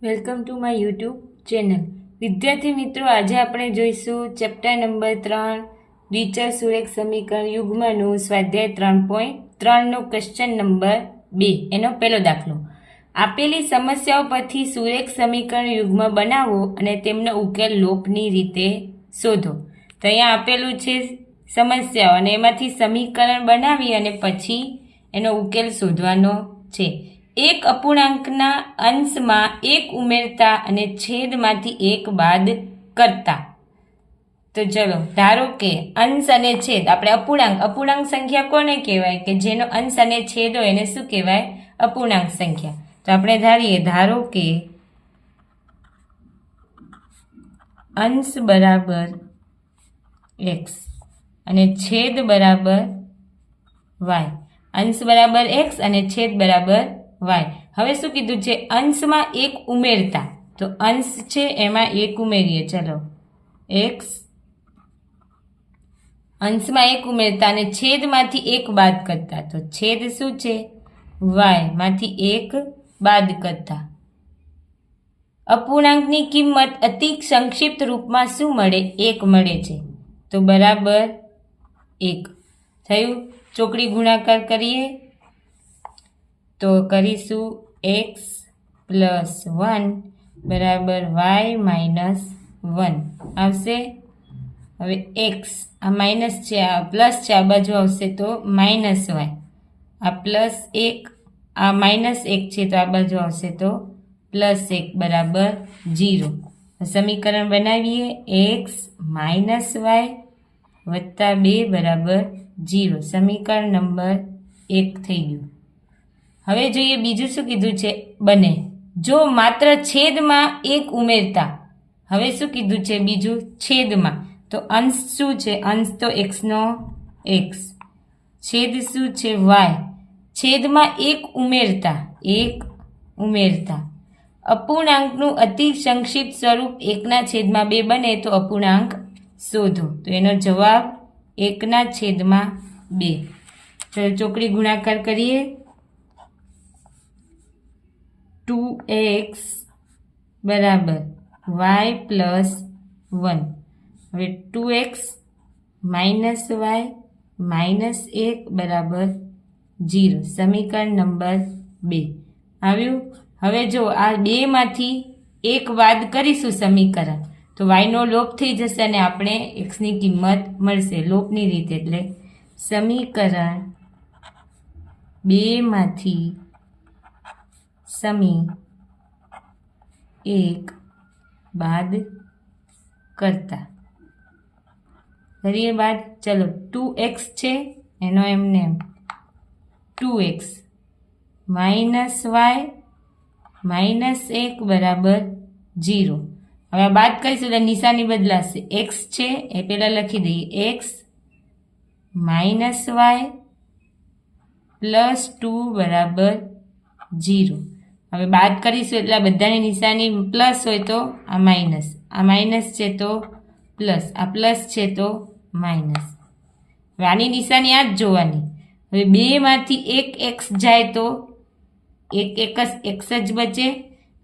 Welcome to my YouTube channel. વિદ્યાર્થી મિત્રો, આજે આપણે જોઈશું ચેપ્ટર નંબર 3 દ્વિચર સુરેખ સમીકરણ યુગ્મનું સ્વાધ્યાય 3.3નો ક્વેશ્ચન નંબર 2 એનો પહેલો દાખલો. આપેલી સમસ્યાઓ પરથી સુરેખ સમીકરણ યુગ્મ બનાવો અને તેમનો ઉકેલ લોપની રીતે શોધો. તો અહીંયા આપેલું છે સમસ્યાઓ અને એમાંથી સમીકરણ બનાવી અને પછી એનો ઉકેલ શોધવાનો છે. એક અપૂર્ણાંકના અંશમાં એક ઉમેરતા અને છેદમાંથી એક બાદ કરતા. તો ચલો, ધારો કે અંશ અને છેદ, આપણે અપૂર્ણાંક સંખ્યા કોને કહેવાય? કે જેનો અંશ અને છેદ હોય એને શું કહેવાય? અપૂર્ણાંક સંખ્યા. તો આપણે ધારો કે અંશ બરાબર x અને છેદ બરાબર y. અંશ બરાબર x અને છેદ બરાબર y. હવે શું કીધું છે? અંશમાં એક ઉમેરતા. તો અંશ છે એમાં એક ઉમેરીએ. ચલો, x અંશમાં એક ઉમેરતા અને છેદમાંથી એક બાદ કરતા. તો છેદ શું છે? y માંથી એક બાદ કરતા. અપૂર્ણાંકની કિંમત અતિ સંક્ષિપ્ત રૂપમાં શું મળે? 1 મળે છે. તો બરાબર 1 થયું. ચોકડી ગુણાકાર કરીએ તો કરીશું x પ્લસ 1 બરાબર y માઇનસ 1 આવશે. હવે x આ માઇનસ છે, આ પ્લસ છે, આ બાજુ આવશે તો માઇનસ y. આ પ્લસ 1 આ માઇનસ 1 છે તો આ બાજુ આવશે તો પ્લસ 1 બરાબર 0. સમીકરણ બનાવીએ. x માઇનસ y વત્તા 2 બરાબર 0. સમીકરણ નંબર 1 થઈ ગયું. હવે જોઈએ બીજું શું કીધું છે? બને જો માત્ર છેદમાં એક ઉમેરતા. હવે શું કીધું છે બીજું? છેદમાં. તો અંશ શું છે? અંશ તો xનો x, છેદ શું છે? y. છેદમાં એક ઉમેરતા. અપૂર્ણાંકનું અતિ સંક્ષિપ્ત સ્વરૂપ 1/2 બને તો અપૂર્ણાંક શોધો. તો એનો જવાબ 1/2. ચલો ચોકડી ગુણાકાર કરીએ. 2x બરાબર y પ્લસ 1. હવે 2x માઇનસ y માઇનસ 1 બરાબર 0. સમીકરણ નંબર 2 આવ્યું. હવે જો આ 2 માંથી 1 બાદ કરીશું સમીકરણ તો y નો લોપ થઈ જશે અને આપણે x ની કિંમત મળશે લોપની રીતે. એટલે સમીકરણ 2 માંથી સમી 1 બાદ કરતા. કરીએ બાદ. ચલો 2x છે એનો એમને 2x માઇનસ y માઇનસ 1 બરાબર 0. હવે આ બાદ કરીશું એટલે નિશાની બદલાશે. x છે એ પહેલાં લખી દઈએ. x માઇનસ y પ્લસ 2 બરાબર 0. હવે બાદ કરીશું એટલે બધાની નિશાની પ્લસ હોય તો આ માઇનસ છે તો પ્લસ, આ પ્લસ છે તો માઇનસ. હવે આની નિશાની આ જ જોવાની. હવે 2 માંથી 1 x જાય તો એક x જ બચે.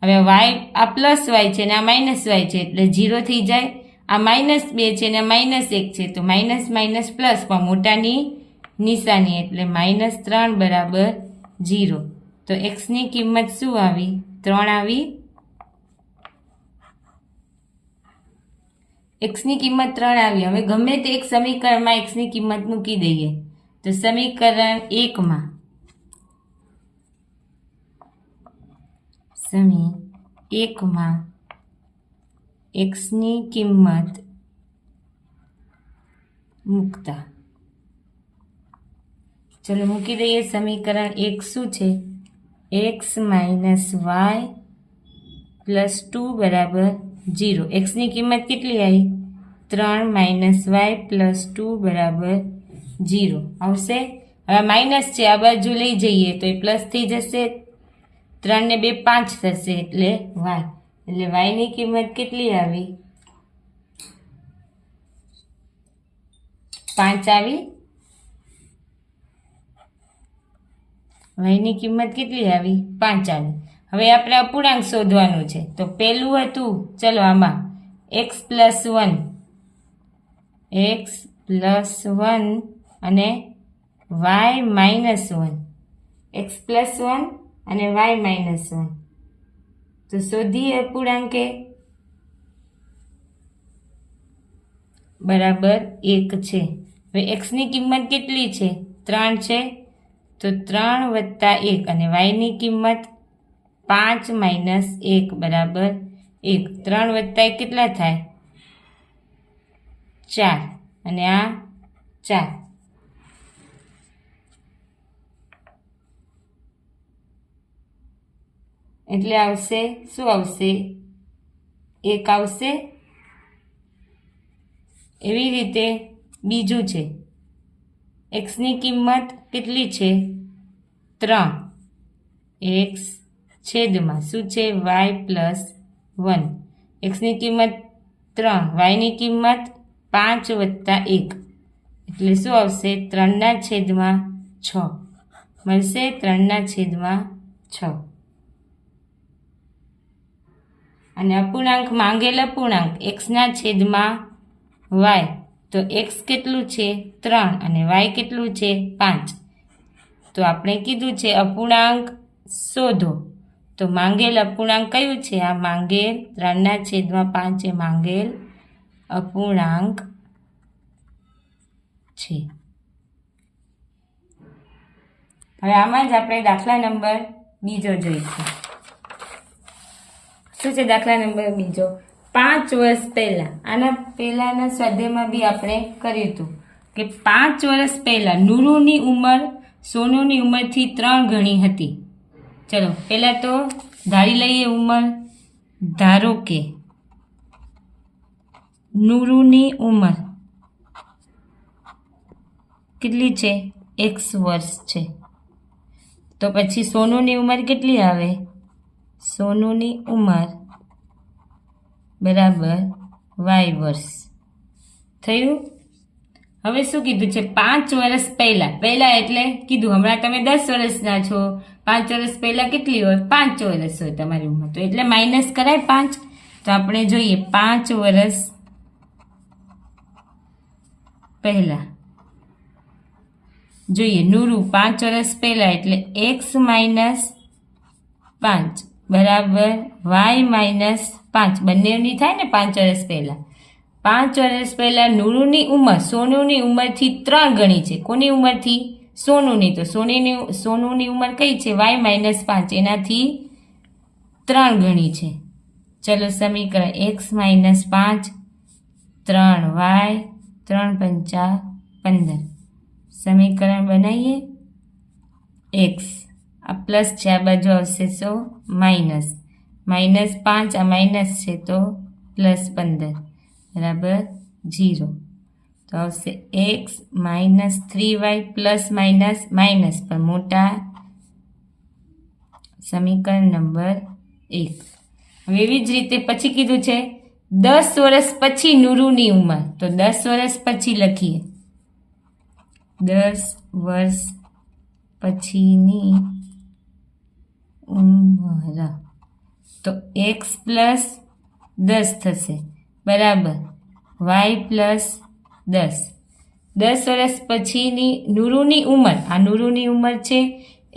હવે y આ પ્લસ y છે ને આ માઇનસ y છે એટલે 0 થઈ જાય. આ -2 છે ને -1 છે તો માઇનસ માઇનસ પ્લસ પણ મોટાની નિશાની એટલે -3 બરાબર 0. તો x ની કિંમત શું આવી? 3 આવી. x ની કિંમત 3 આવી. હવે ગમે તે એક સમીકરણમાં x ની કિંમત મૂકી દઈએ. તો સમીકરણ 1માં x ની કિંમત મૂકતા. ચલો મૂકી દઈએ. સમીકરણ 1 શું છે? x માઇનસ y પ્લસ 2 બરાબર 0. x ની કિંમત કેટલી આવી? 3 માઇનસ y પ્લસ 2 બરાબર 0 આવશે. હવે માઇનસ છે આ બાજુ લઈ જઈએ તો એ પ્લસ થઈ જશે. 3 ને 2 5 થશે એટલે y. એટલે y ની કિંમત કેટલી આવી? 5 આવી. y ની કિંમત કેટલી આવી? 5 આવી. હવે આપણે અપૂર્ણાંક શોધવાનું છે. તો પહેલું હતું, ચલો આમાં x+1 અને y-1, x+1 અને y-1. તો શોધીએ અપૂર્ણાંક બરાબર 1 છે. હવે xની કિંમત કેટલી છે? 3 છે. તો 3 + 1 અને yની કિંમત 5 - 1 બરાબર 1. 3 + 1 કેટલા થાય? 4 અને આ 4. એટલે આવશે, શું આવશે? 1 આવશે. એવી રીતે બીજું છે, xની કિંમત કેટલી છે? 3. x છેદમાં શું છે? y+1. xની કિંમત 3, yની કિંમત 5 + 1 એટલે શું આવશે? 3/6 મળશે. 3/6. અને અપૂર્ણાંક માંગેલ અપૂર્ણાંક x/y. તો x કેટલું છે? 3 અને y કેટલું છે? 5. તો આપણે કીધું છે અપૂર્ણાંક શોધો. તો માંગેલ અપૂર્ણાંક કયું છે? આ માંગેલ 3/5 એ માંગેલ અપૂર્ણાંક છે. હવે આમાં જ આપણે દાખલા નંબર બીજો જોઈશું. શું છે દાખલા નંબર બીજો? 5 વર્ષ પહેલા, આના પહેલાના સ્વાધ્યાયમાં બી આપણે કર્યું હતું કે 5 વર્ષ પહેલા નૂરુની ઉંમર સોનુની ઉંમરથી 3 ગણી હતી. ચલો પહેલા તો ધારી લઈએ ઉંમર. ધારો કે નૂરુની ઉંમર કેટલી છે? x વર્ષ છે. તો પછી સોનુની ઉંમર કેટલી આવે? સોનુની ઉંમર બરાબર y વર્ષ થયું. હવે શું કીધું છે? 5 વર્ષ પહેલા. પહેલા એટલે કીધું હમણાં તમે 10 વર્ષના છો. 5 વર્ષ પહેલા કેટલી હોય? 5 વર્ષ હોય તમારી ઉંમર. તો એટલે માઇનસ કરાય 5. તો આપણે જોઈએ 5 વર્ષ પહેલા જોઈએ નૂરું 5 વર્ષ પહેલા એટલે x - 5 બરાબર y-5. બંનેની થાય ને 5 વર્ષ પહેલા. 5 વર્ષ પહેલા નૂરુની ઉંમર સોનુની ઉંમરથી 3 ગણી છે. કોની ઉંમરથી? સોનુની. તો સોનુની ઉંમર કઈ છે? y-5 એનાથી 3 ગણી છે. ચલો સમીકરણ x - 5 3y 3 × 5 15. સમીકરણ બનાવીએ. x આ પ્લસ છે, આ બાજુ આવશે સો માઇનસ. -5 આ માઇનસ છે તો +15 બરાબર 0. તો આવશે x - 3y ± પણ મોટા. સમીકરણ નંબર 1. હવે એવી જ રીતે પછી કીધું છે 10 વર્ષ પછી નૂરુની ઉંમર. તો 10 વર્ષ પછી લખીએ. 10 વર્ષ પછીની ઉંમર. તો x + 10 થશે બરાબર y+10. 10 વર્ષ પછીની નૂરુની ઉંમર, આ નૂરુની ઉંમર છે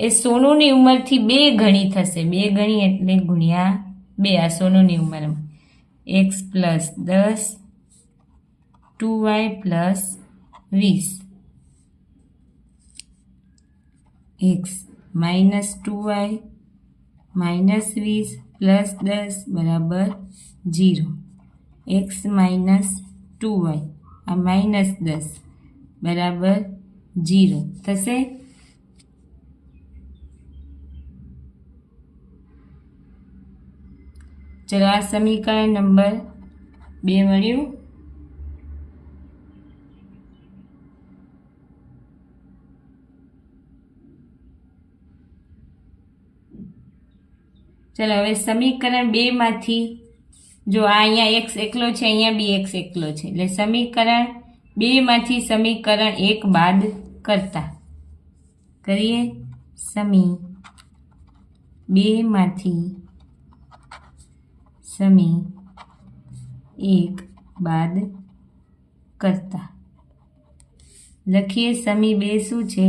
એ સોનુની ઉંમરથી 2 ગણી થશે. 2 ગણી એટલે ગુણ્યા 2 આ સોનુની ઉંમરમાં. x + 10 2y + 20. x - 2y - 20 + 10 બરાબર 0. x - 2y આ -10 બરાબર 0 થશે. ચલો આ સમીકરણ નંબર 2 મળ્યું. ચલો હવે સમીકરણ 2 માંથી જો આ અહીંયા x એકલો છે, અહીંયા બી x એકલો છે, એટલે સમીકરણ 2 માંથી સમીકરણ 1 બાદ કરતા કરીએ. સમીકરણ 2માંથી સમી 1 બાદ કરતા લખીએ સમી 2 શું છે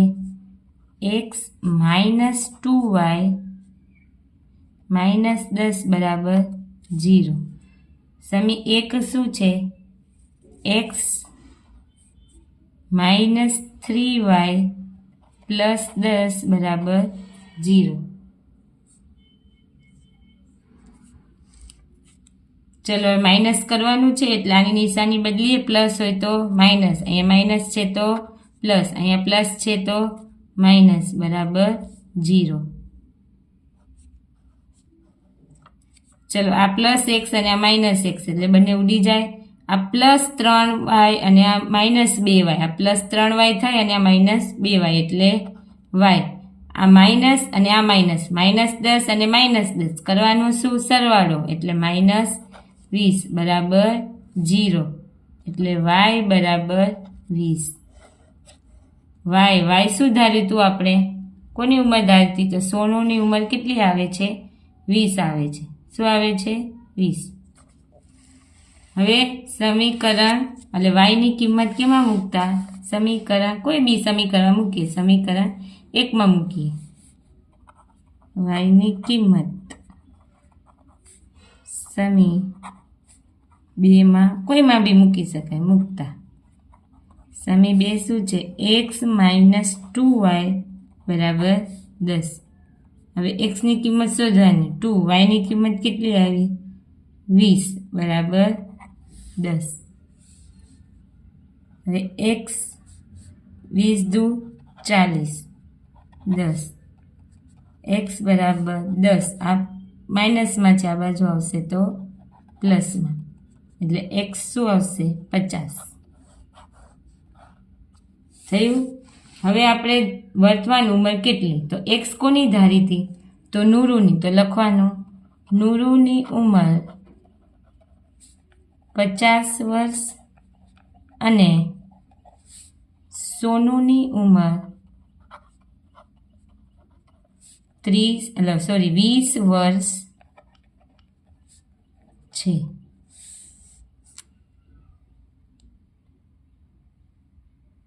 x માઇનસ 2y માઇનસ 10 બરાબર 0 સમી 1 શું છે x માઇનસ 3y પ્લસ 10 બરાબર 0 ચલો માઇનસ કરવાનું છે એટલે આની નિશાની બદલીએ પ્લસ હોય તો માઇનસ અહીંયા માઇનસ છે તો પ્લસ અહીંયા પ્લસ છે તો માઇનસ બરાબર 0 ચલો આ પ્લસ એક્સ અને આ માઇનસ એક્સ એટલે બંને ઉડી જાય આ પ્લસ 3y અને આ માઇનસ 2y આ પ્લસ 3y થાય અને આ માઇનસ 2y એટલે y આ માઇનસ અને આ માઇનસ માઇનસ 10 અને માઇનસ 10 કરવાનું શું સરવાળો એટલે માઇનસ 20 બરાબર 0 એટલે y બરાબર 20 y શું ધાર્યું હતું આપણે કોની ઉંમર ધારી હતી તો સોનુની ઉંમર કેટલી આવે છે 20 આવે છે શું આવે છે 20 હવે સમીકરણ એટલે y ની કિંમત કેમાં મૂકતા સમીકરણ કોઈ બી સમીકરણ મૂકીએ સમીકરણ 1 માં મૂકીએ y ની કિંમત સમી 2 માં કોઈમાં બી મૂકી શકાય મૂકતા સમી 2 શું છે x માઇનસ 2y બરાબર 10 હવે x ની કિંમત શોધવાની 2 y ની કિંમત કેટલી આવી 20 બરાબર 10 હવે x 20 દુ 40 10 x બરાબર 10 આ માઇનસમાં છે આ બાજુ આવશે તો પ્લસમાં એટલે x શું આવશે 50 થયું હવે આપણે વર્તમાન ઉંમર કેટલી તો x કોની ધારી હતી તો નૂરુની તો લખવાનું નૂરુની ઉંમર 50 વર્ષ અને સોનુની ઉંમર 20 વર્ષ છે